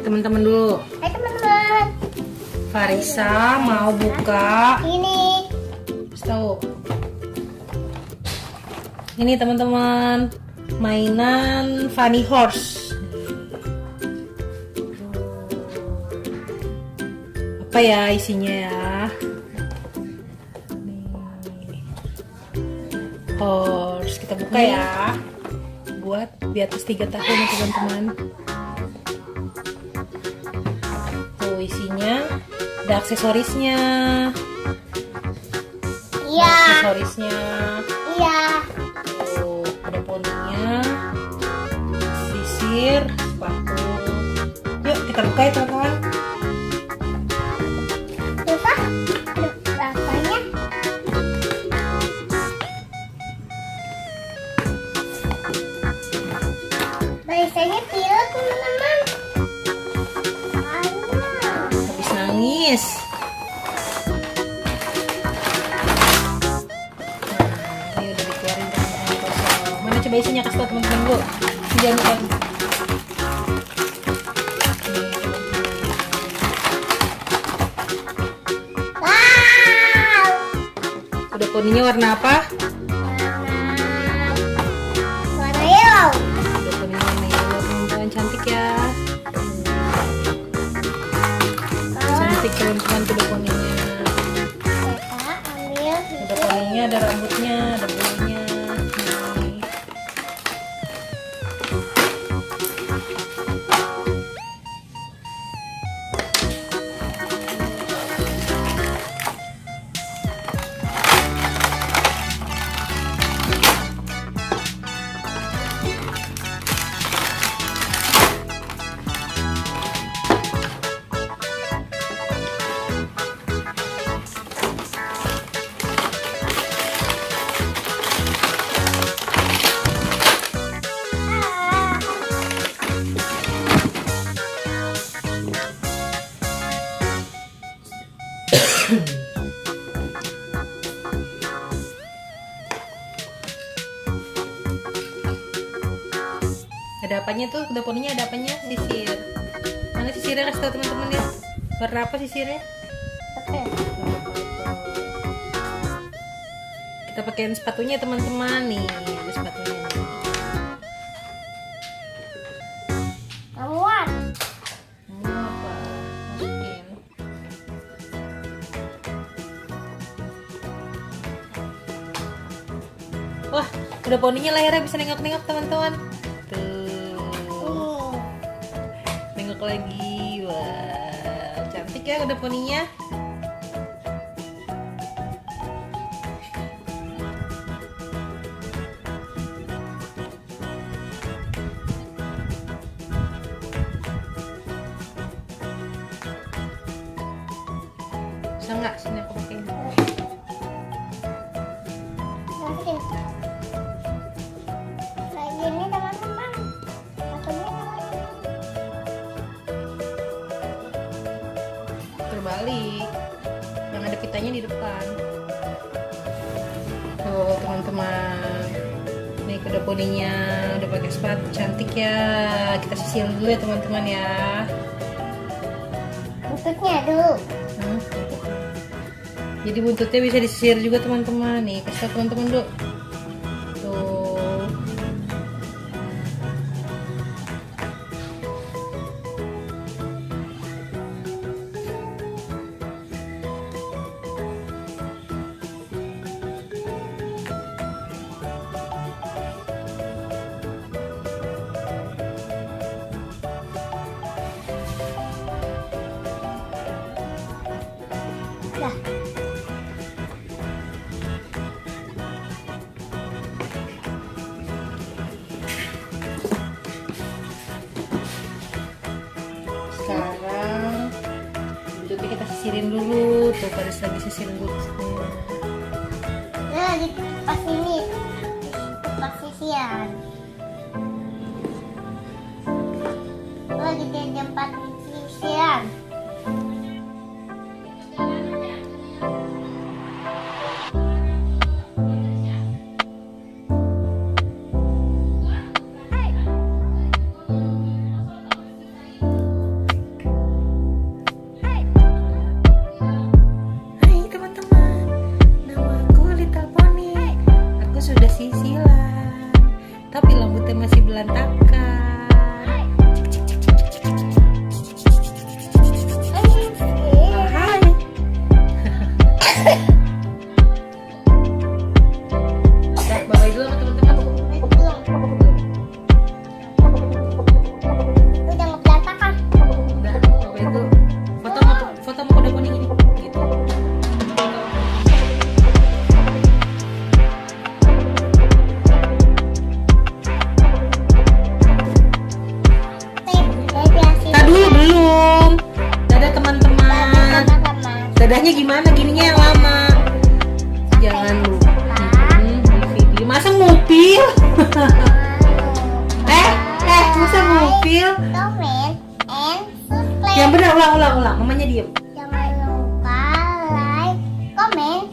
teman-teman dulu. Hai teman-teman. Farisa mau buka. Ini. Tahu. Ini teman-teman, mainan Funny Horse. Apa ya isinya ya? Nih. Horse, kita buka ya. Buat di atas 3 tahun ya teman-teman. Tuh isinya, ada aksesorisnya. Iya. Aksesorisnya. Iya. Tuh, ada poninya, sisir, sepatu. Yuk kita buka ya teman-teman. Susah. Aduh, rasanya. Biasanya pilek teman-teman. Habis nangis. Ini udah dikeluarin teman-teman kosong. Mana coba isinya, kasih tau teman-teman dulu. Jangan lupa. Wow. Udah poninya warna apa? Warna yellow. Udah poninya warna yellow teman-teman, cantik ya. Cantik teman-teman, udah poninya. Kita ambil Ada poninya, ada rambutnya, ada bulunya. Nih. Ada apanya tuh? Udah poninya ada apanya? Sisir. Mana sisirnya, kasih tau teman-teman ya. Warna apa sisirnya? Oke. Kita pakaiin sepatunya teman-teman nih. Ada sepatunya nih. Ramuan. Mau apa? Masukin. Wah, udah poninya lahirnya bisa nengok-nengok teman-teman. Tuh, nengok lagi. Wah, cantik ya udah poninya. Bisa nggak sini aku pakai? Masukin. Kayak gini teman-teman. Masukin teman-teman. Terbalik, yang ada pitanya di depan. Tuh teman-teman, ini udah poninya udah pakai sepatu, cantik ya. Kita sisir dulu ya teman-teman ya. Buntutnya dulu. Jadi buntutnya bisa disisir juga teman-teman. Nih kasih tau teman-teman dulu. Tuh. Dah. Sekarang buntutnya kita sisirin dulu. Tuh Paris lagi sisirin buntutnya. Nah, di pas ini. Pas sisian. Lagi di tempat sisian. Dadahnya gimana? Gininya yang lama. Jangan lupa di video. Masa mobil? Masa mobil? Comment and subscribe. Yang benar, ulang. Mamanya diem. Jangan lupa like, comment,